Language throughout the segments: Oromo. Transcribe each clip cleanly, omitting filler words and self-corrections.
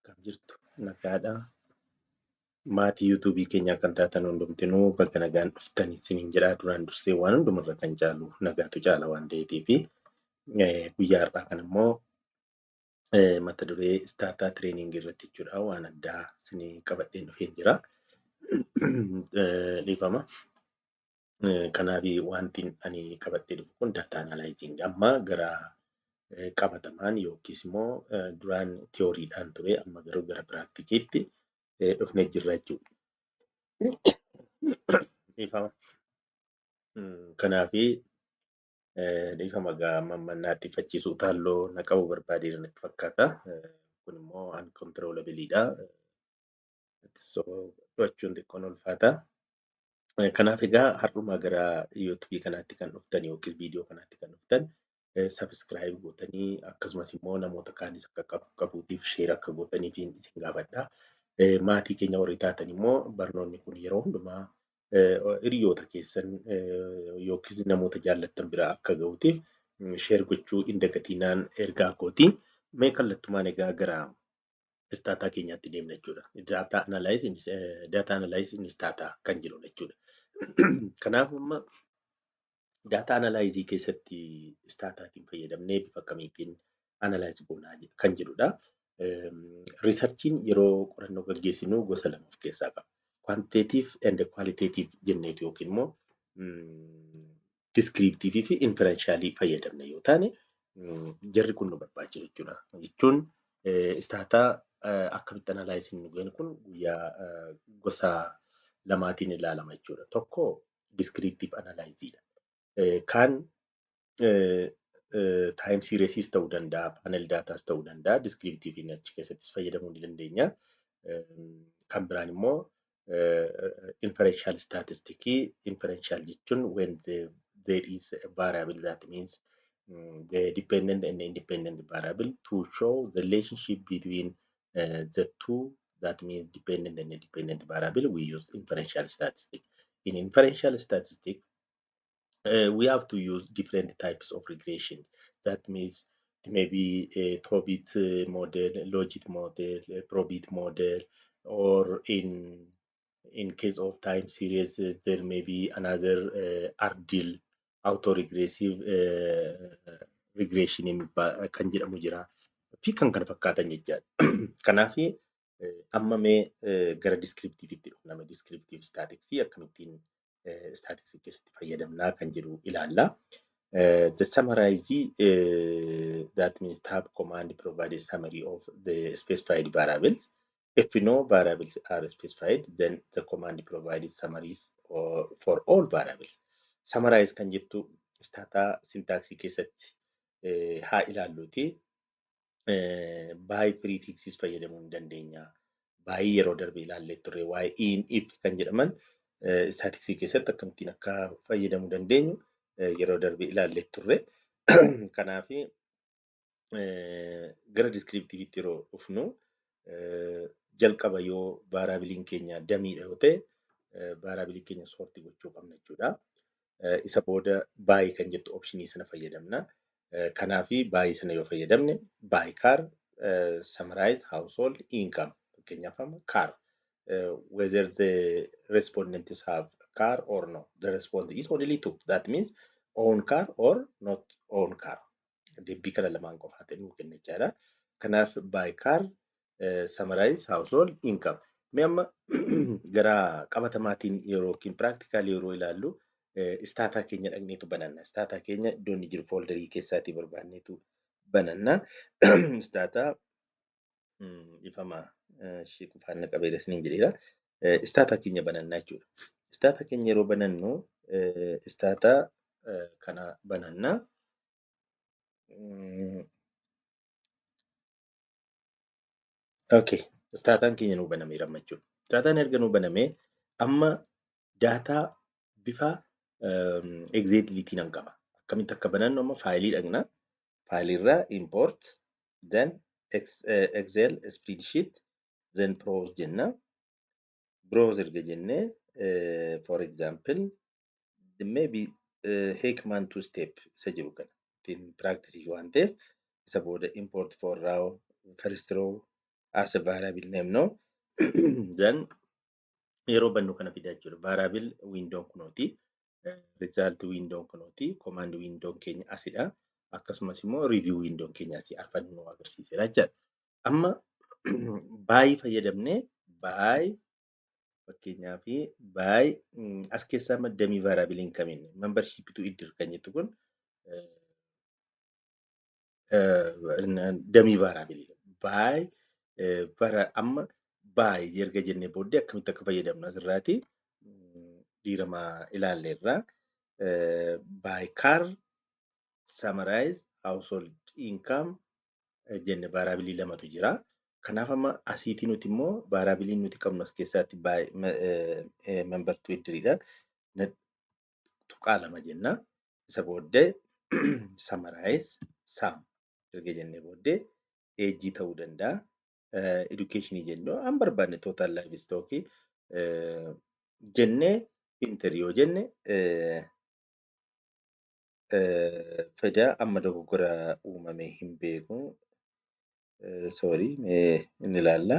Akkam jirtu nagaadha. Maatii yuutuubii keenyaa kan taatan hundumtinuu bakka nagaan dhuftanii isiniin jedhaa duraan dursee waan hundumarra kan caalu nagaatu caala waan ta'eefi guyyaa har'aa kan immoo mata duree istaataa tireeningii irratti jechuudha waan addaa isinii qabadheen dhufeen jira. Dhiifama. Kanaaf wanti ani qabadhee dhufu kun daataa analaayiziing amma gara qabatamaan yookiis immoo duraan tiyooriidhaan ture amma garuu gara piraaktikiitti dhufnee jirra jechuudha. Dhiifama. Kanaaf dhiifama mammannaatti facciisuu taalloo na qabu barbaadee natti fakkaata. Kun immoo uncontrollabilidha. To'achuun xiqqoon ulfaata. Kanaaf egaa har'umaa gara yuutuubii kanaatti kan dhuftan yookiis viidiyoo kanaatti kan dhuftan sabiskiraayib gootanii akkasumas immoo namoota kaanis akka qabuutiif sheer akka gootaniif isin gaafadha. Maatii keenya warri taatan immoo barnoonni kun yeroo hundumaa hiriyoota keessan yookiis namoota jaallattan bira akka ga'uutiif sheer gochuu hin dagatinaan ergaa kooti. Mee kallattumaan egaa gara istaataa keenyaatti deemna jechuudha. Daataa analaayiziin istaataa kan jedhudha jechuudha. Kanaaf amma daataa analaayizii keessatti istaataatiin fayyadamnee bifa kamiitiin analaayizii goonaa kan jedhudha. Riisarchiin yeroo qorannoo gaggeessinu gosa lama of keessaa qaba. Quantitative and qualitative jenneetu yookiin immoo descriptive fi inferentialii fayyadamna yoo taane jarri kun nu barbaachisu jechuudha. Jechuun istaataa akkamitti analaayiziin nu ga'an kun guyyaa gosa lamaatiin ilaalama jechuudha. Tokko descriptive analaayiziidha. Kan time series ta'uu danda'a, panel daataas ta'uu danda'a, descriptive achi keessattis fayyadamuu ni dandeenya. Kan biraan immoo inferential statisticii, inferential jechuun when there is a variable that means the dependent and independent variable to show the relationship between the two, that means dependent and independent variable, we use inferential statistic. In inferential statistic, we have to use different types of regression. That means maybe a Tobit model, logit model, a Probit model, or in case of time series, there may be another ARDIL, autoregressive regression kan jedhamu jira. Fi kan kana fakkaatan jechaadha. Kanaaf amma mee gara descriptive'itti dhufna. Descriptive statistics akkamittiin statistics keessatti fayyadamnaa kan jedhu ilaalla. The summarize that means tab command provide a summary of the specified variables. If we know variables are specified, then the command provides summaries for all variables. Summarize kan jettu stata syntaxii keessatti haa ilaalluuti. By prefixes fayyadamuu ni dandeenya. By yeroo darbe ilaallee turre waa'ee in if kan jedhaman statistiksii keessatti akkamittiin akka fayyadamuu dandeenyu yeroo darbe ilaallee turre. Kanaaf gara descriptive'itti yeroo dhufnu jalqaba yoo variabiliin keenya damiidha yoo ta'e variabilii keenya soortii gochuu qabna jechuudha. Isa booda by kan jettu optionii sana fayyadamna. Kanaaf by sana yoo fayyadamne by car, summarize household income. Fakkeenyaaf car, whether the respondents have car or no. The response is only two. That means own car or not own car. Deebii kana lamaan qofaatti nuu kenna jechaadha. Kanaaf by car, summarize household income. Mee amma gara qabatamaatiin yookiin practically yeroo ilaallu istaataa keenya dhaqneetu bananna. Istaataa keenya iddoo inni jiru folderii keessaatii barbaanneetu bananna. Istaataa ifama ishee kufaanna qabeedha isiniin jedheera. Istaataa keenya banannaa jechuudha. Istaataa keenya yeroo banannu istaataa kana banannaa. Okay, istaataan keenya nuu banameera jechuudha. Istaataan erga nuu banamee amma daataa bifa exactlytiin nan qaba. Akkamitti akka banannu amma faayilii dhaqna. Faayiliirraa import, then Excel spreadsheet, then browse jenna. Browse erga jennee for example maybe Heckman two step isa jiru kana ittiin practice waan ta'eef isa booda import for row, first row, as a variable name no. Then yeroo bannu kana fidaa jechuudha. Variable window kunooti. Result window kunooti. Command window keenya asidha. Akkasumas immoo review window keenya asii afaan nu agarsiiseera jechuudha. Amma by fayyadamnee by fakkeenyaaf by as keessaa maddamii variable hin kamiin membership to iddir kan jettu kun damii variable by amma by erga jennee booddee akkamitti akka fayyadamnu asirraati diirama ilaalleerra by car summarize household income jenne variable lamatu jira. Kanaaf amma asiitii nuti immoo variable nuti qabnu as keessaatti by member to iddiridha. Tuqaa lama jenna. Isa booddee summarize sum erga jennee booddee age ta'uu danda'a. Education jennoo an barbaanne total livestock jennee enter yoo jenne feda amma dogoggora uumame hin beeku. Sorry, inni ilaalla.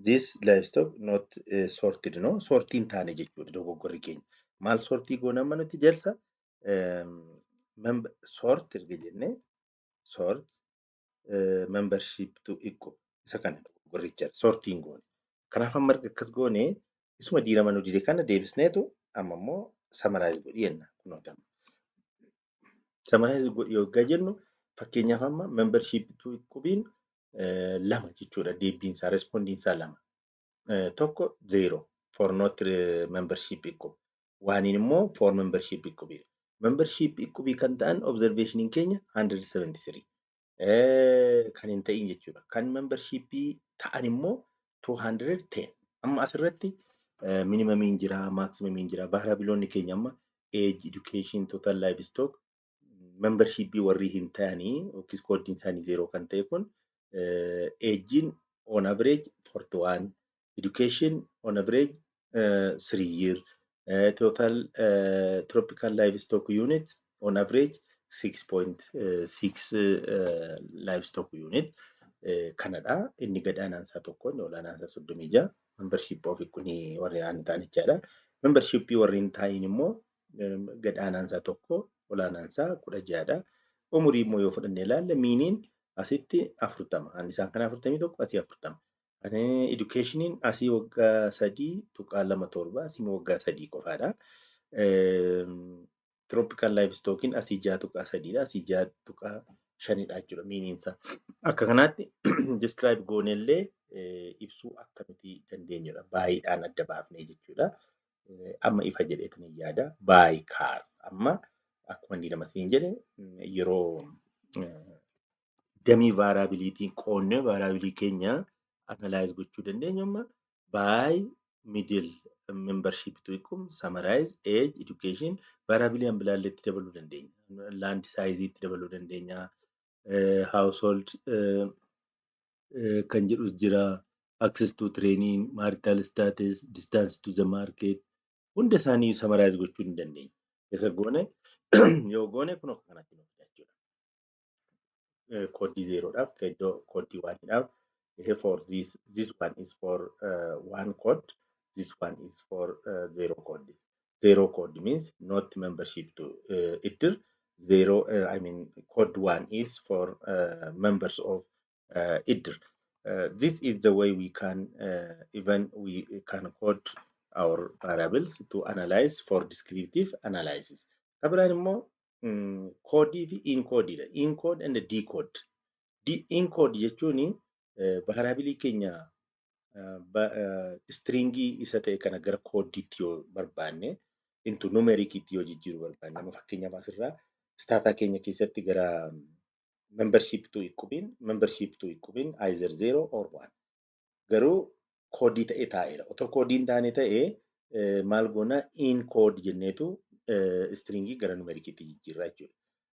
This livestock not sorted, no? Sorting taane jechuudha dogoggorri keenya. Maal sortii goona amma nuti jalsa sort erga jennee sort membership to equal isa kana dogoggorricha sortiin goone. Kanaaf amma akkas goone isuma diirama nu dide kana deebisneetu amma immoo summarize godhi jenna kunoota. Summarize godhi yoggaa jennu fakkeenyaaf amma membership to equal lama jechuudha deebiinsaa respondiinsaa lama. Tokko 0 for not membership equal. Waaniin immoo for membership equal. Membership equal kan ta'an observation keenya 173. Kan hin ta'in jechuudha. Kan membership ta'an immoo 210. Amma asirratti minimum jira, maximum jira. Variableonni keenya amma age, education, total livestock, membership warri hin ta'anii yookiis koodiin isaanii 0 kan ta'e kun age on average 41, education on average 3 year, total tropical livestock unit on average 6.6 livestock unit kanadha. Inni gadaanaan isaa tokko inni olaanaan isaa 36 membership of kuni warri aan ta'an jechaadha. Membership warri hin ta'in immoo gadaanaan isaa tokko olaanaan isaa 16dha. Umurii immoo yoo fudhannee ilaalle miiniin asitti 40. Ani isaan kana 41 asii 40. Educationiin asii waggaa 3.27 asii waggaa 3 qofaadha. Tropical livestockiin asii 6.3dha asii 6.5dha jechuudha miiniinsa. Akka kanaatti describe goonellee ibsuu akkamitti dandeenyudha. Baay'eedhaan adda baafnee jechuudha. Amma ifa jedheetan yaada. By car amma akkuma inni lama siin jedhe yeroo damii variabilitiin qoonnee variabilii keenya analyze gochuu dandeenyu amma by middle membership to equal summarize age education variabilii ambilaalleetti dabaluu dandeenya. Land size itti dabaluu dandeenya. Household kan jedhu jira. Access to training, marital status, distance to the market hunda isaanii summarize gochuu ni dandeenya. Isa goone yoo goone kun akka kanatti nu jechuudha. Koodii 0dhaaf iddoo koodii 1dhaaf for this one is for one code, this one is for 0 code. 0 code means not membership to iddir. 0 I mean code 1 is for members of iddir. This is the way we can even we can code our variables to analyze for descriptive analysis. Kabiraan immoo koodii fi incodeedha. Encode and decode. Encode jechuun variabilii keenya stringii isa ta'e kana gara koodiitti yoo barbaanne into numerikiitti yoo jijjiiruu barbaanne amma fakkeenyaaf asirraa staataa keenya keessatti gara membership to equal either 0 or 1. Garuu koodii ta'e taa'eera. Otoo koodiin taane ta'e maal goona encode jenneetu stringii gara numerikiitti jijjiirraa jechuudha.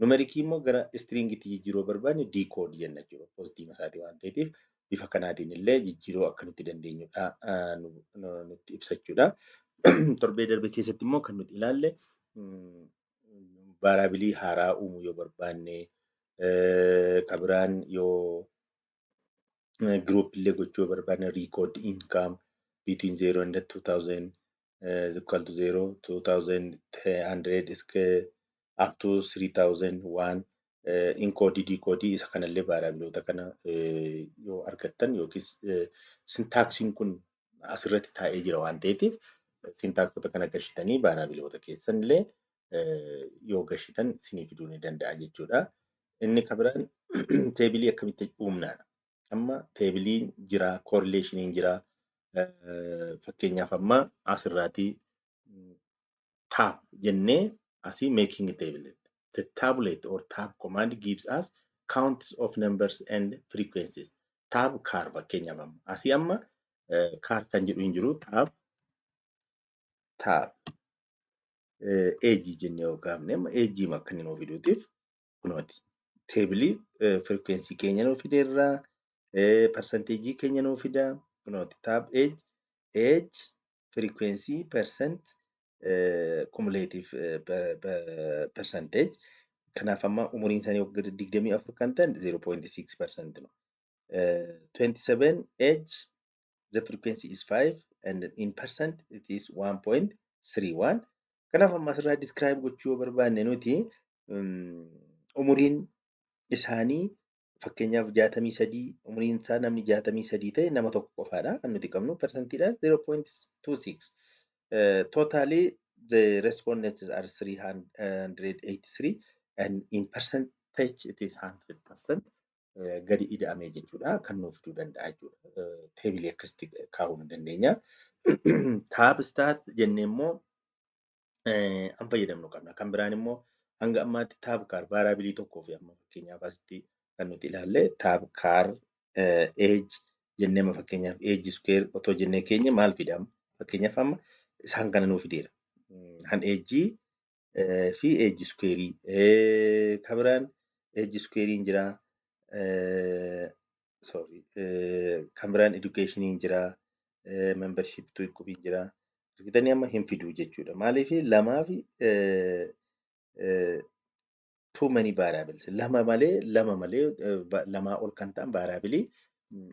Numerikii immoo gara stringiitti jijjiiruu barbaanne decode jenna jechuudha. Pozitiiva isaatii waan ta'eef bifa kanaatiin illee jijjiiruu akka nuti dandeenyudha nutti ibsa jechuudha. Torbee darbe keessatti immoo kan nuti ilaalle variabilii haaraa uumuu yoo barbaanne kabiraan yoo group illee gochuu yoo barbaanne record income between 0 and 2000 is equal to 0, 2100 is up to 3001 encoded decoded isa kanallee variabilioota kana yoo argattan yookiis syntaxiin kun asirratti taa'ee jira waan ta'eetiif syntaxota kana gashitanii variabilioota keessanillee yoo gashitan isinii fiduu ni danda'a jechuudha. Inni kabiraan teebilii akkamitti uumnaadha. Amma teebiliin jira, correlationiin jira. Fakkeenyaaf amma asirraatii tab jennee asii making a table. The tablet or tab command gives us counts of numbers and frequencies. Tab car fakkeenyaaf amma asii amma car kan jedhu hin jiru tab age jennee yoo gaafne amma age akka inni nuuf fiduutiif kunooti. Teebilii frequency keenya nuuf fideerraa percentage keenya nuuf fida kunooti tab age frequency percent cumulative percentage kanaaf amma umuriin isaanii waggaa 24 kan ta'an 0.6% no. 27 age the frequency is 5 and in percent it is 1.31 kanaaf amma asirraa describe gochuu yoo barbaanne nuti umuriin isaanii fakkeenyaaf 63 umuriin isaa namni 63 ta'e nama tokko qofaadha kan nuti qabnu persentiidhaan 0.26 totally the respondents are 383 and in percentage it is 100% gadi ida'amee jechuudha kan nuuf fiduu danda'a jechuudha teebilii akkasitti kaa'uu ni dandeenya. Tab start jennee immoo an fayyadamnu qabna kan biraan immoo hanga ammaatti tab car variabilii tokkoo fi amma fakkeenyaaf asitti kan nuti ilaalle tab car age jennee amma fakkeenyaaf age square otoo jennee keenya maal fidama fakkeenyaaf amma isaan kana nuuf fideera. Han age fi age square kan biraan age square jira sorry kan biraan education jira membership to equip jira argitanii amma hin fiduu jechuudha. Maaliif lamaa fi too many variables lama malee lamaa ol kan ta'an variabilii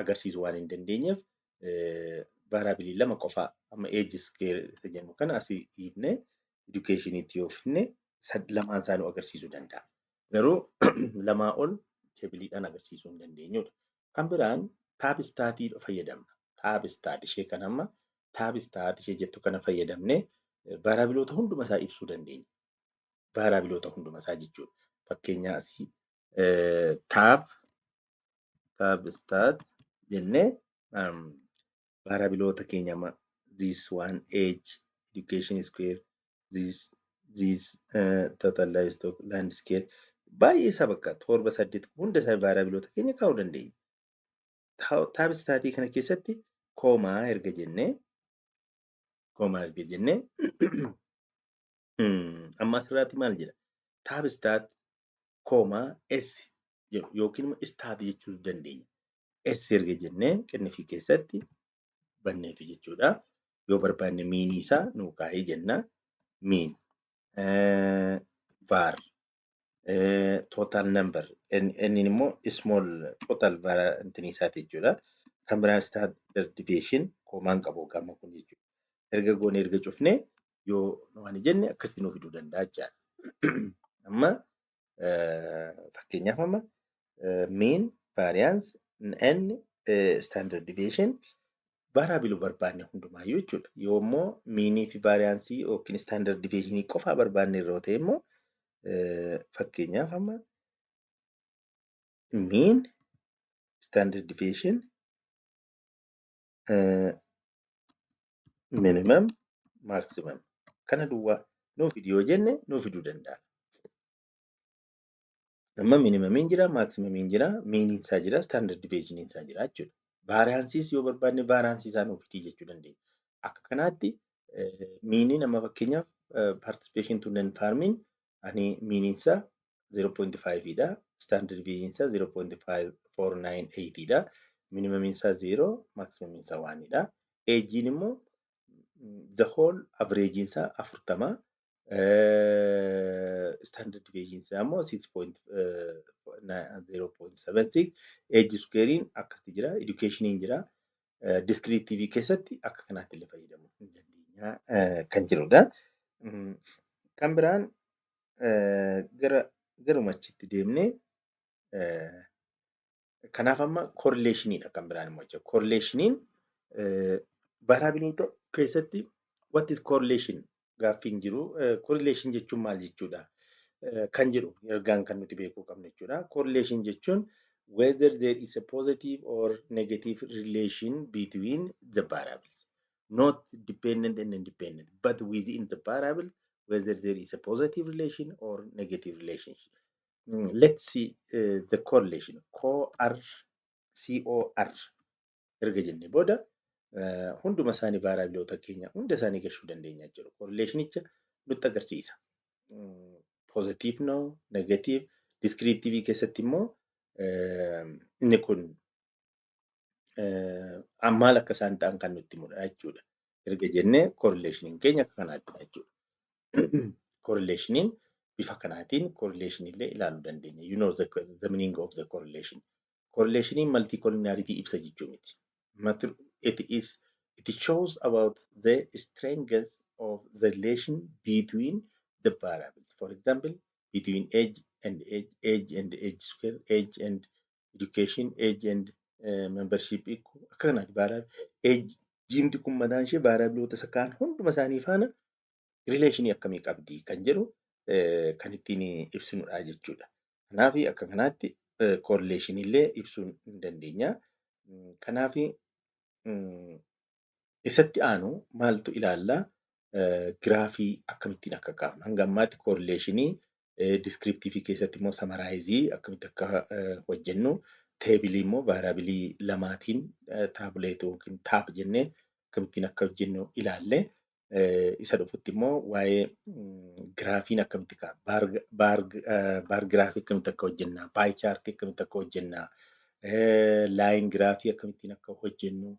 agarsiisuu waan hin dandeenyeef variabilii lama qofaa amma age square jennu kana asii hiifne educationitti yoo finne lamaan isaanii agarsiisuu danda'a. Garuu lamaa ol teebiliidhaan agarsiisuu hin dandeenyudha. Kan biraan tab staatii fayyadamna. Tab staat ishee kan amma tab staat ishee jettu kana fayyadamne variabilioota hunduma isaa ibsuu dandeenya. Variabilioota hunduma isaa jechuudha. Fakkeenyaa asii tab start jennee variabilioota keenya amma this one age education square this total livestock landscape baay'ee isa bakka 7-8 hunda isaa variabilioota keenya kaa'uu dandeenya. Tab staatii kana keessatti koomaa erga jennee amma asirratti maal jedha tab start koomaa s jedhu yookiin immoo staat jechuu dandeenya. S erga jennee qinnifii keessatti banneetu jechuudha. Yoo barbaanne miinii isaa nuu kaa'ee jenna miin var total number inni immoo small total intinii isaati jechuudha. Kan biraan standard deviation koomaan qabu gamma kun jechuudha. Erga goone erga cufne yoo waan jenne akkasitti nuuf fiduu danda'a jechaadha. Amma fakkeenyaaf amma mean variance and standard deviation variabilii barbaanne hundumaayyuu jechuudha. Yoo immoo miinii fi variaansii yookiin standard deviationii qofaa barbaanne irraa ta'e immoo fakkeenyaaf amma mean standard deviation minimum maximum kana duwwaa nuuf fiduu jenne nuuf fiduu danda'a. Amma minimamiin jira, maximamiin jira, meaniin isaa jira, standard deviationiin isaa jira jechuudha. Variansiis yoo barbaanne variansii isaa nuuf fidii jechuu dandeenya. Akka kanaatti meaniin amma fakkeenyaaf participation to non-farming ani meaniin isaa 0.5 dha. Standard deviation isaa 0.498 dha. Minimamiin isaa 0, maximamiin isaa 1 dha. Agein immoo the whole average isaa 40 Standard deviation isaa immoo 0.76 age squarein akkasitti jira educationiin jira discrete TV keessatti akka kanaatti illee fayyadamuu hin dandeenya kan jirudha. Kan biraan garuma achitti deemnee kanaaf amma correlationiidha kan biraan immoo jechuudha. Correlationiin variability keessatti what is correlation gaaffiin jiru correlation jechuun maal jechuudha kan jedhu ergaan kan nuti beekuu qabnu jechuudha. Correlation jechuun whether there is a positive or negative relation between the variables, not dependent and independent, but within the variable whether there is a positive relation or negative relationship. Let's see the correlation. COR erga jennee booda hunduma isaanii variabiloota keenya hunda isaanii gashuu dandeenya jechuudha. Correlationicha nutti agarsiisa. Positive no, negative, discrete TV keessatti immoo inni kun maal akka isaan ta'an kan nutti himudha jechuudha. Erga jennee correlationiin keenya akka kanaatti jechuudha. Correlationiin bifa kanaatiin correlation illee ilaaluu dandeenya. You know the meaning of the correlation. Correlationiin multicollinearity ibsa jechuu miti. It shows about the strength of the relation between the variables. For example, between age and age square, age and education, age and membership equal. Akkanatti variable age jimti kun mataan ishee variabloota isa kaan hunduma isaanii faana relationii akkamii qabdi kan jedhu kan ittiin ibsinudha jechuudha. Kanaaf akka kanaatti correlation illee ibsuu hin dandeenya. Kanaaf isatti aanu maaltu ilaalla giraafii akkamittiin akka kaafnu hanga ammaatti correlationii descriptive keessatti immoo summarize akkamitti akka hojjennu teebilii immoo variabilii lamaatiin taabuleet yookiin taab jennee akkamittiin akka hojjennu ilaalle isa dhufutti immoo waa'ee giraafiin akkamitti baar giraafii akkamitti akka hojjenna paayi chaartii akkamitti akka hojjenna laayin giraafii akkamittiin akka hojjennu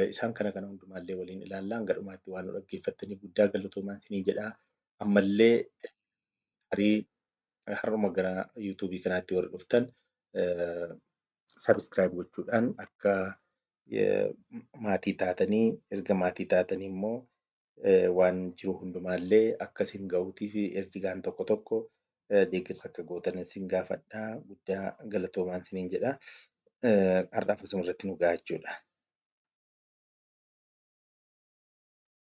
isaan kana hundumaallee waliin ilaallaa hanga dhumaatti waan nu dhaggeeffattanii guddaa galatoomaa isinii jedha. Ammallee har'uma gara yuutuubii kanaatti warra dhuftan sabiskiraayib gochuudhaan akka maatii taatanii erga maatii taatanii immoo waan jiru hundumaallee akka isin ga'uutii fi ergigaan tokko tokko deeggarsa akka gootan isin gaafadhaa guddaa galatoomaa isiniin jedha. Har'aaf asuma irratti nu ga'a jechuudha.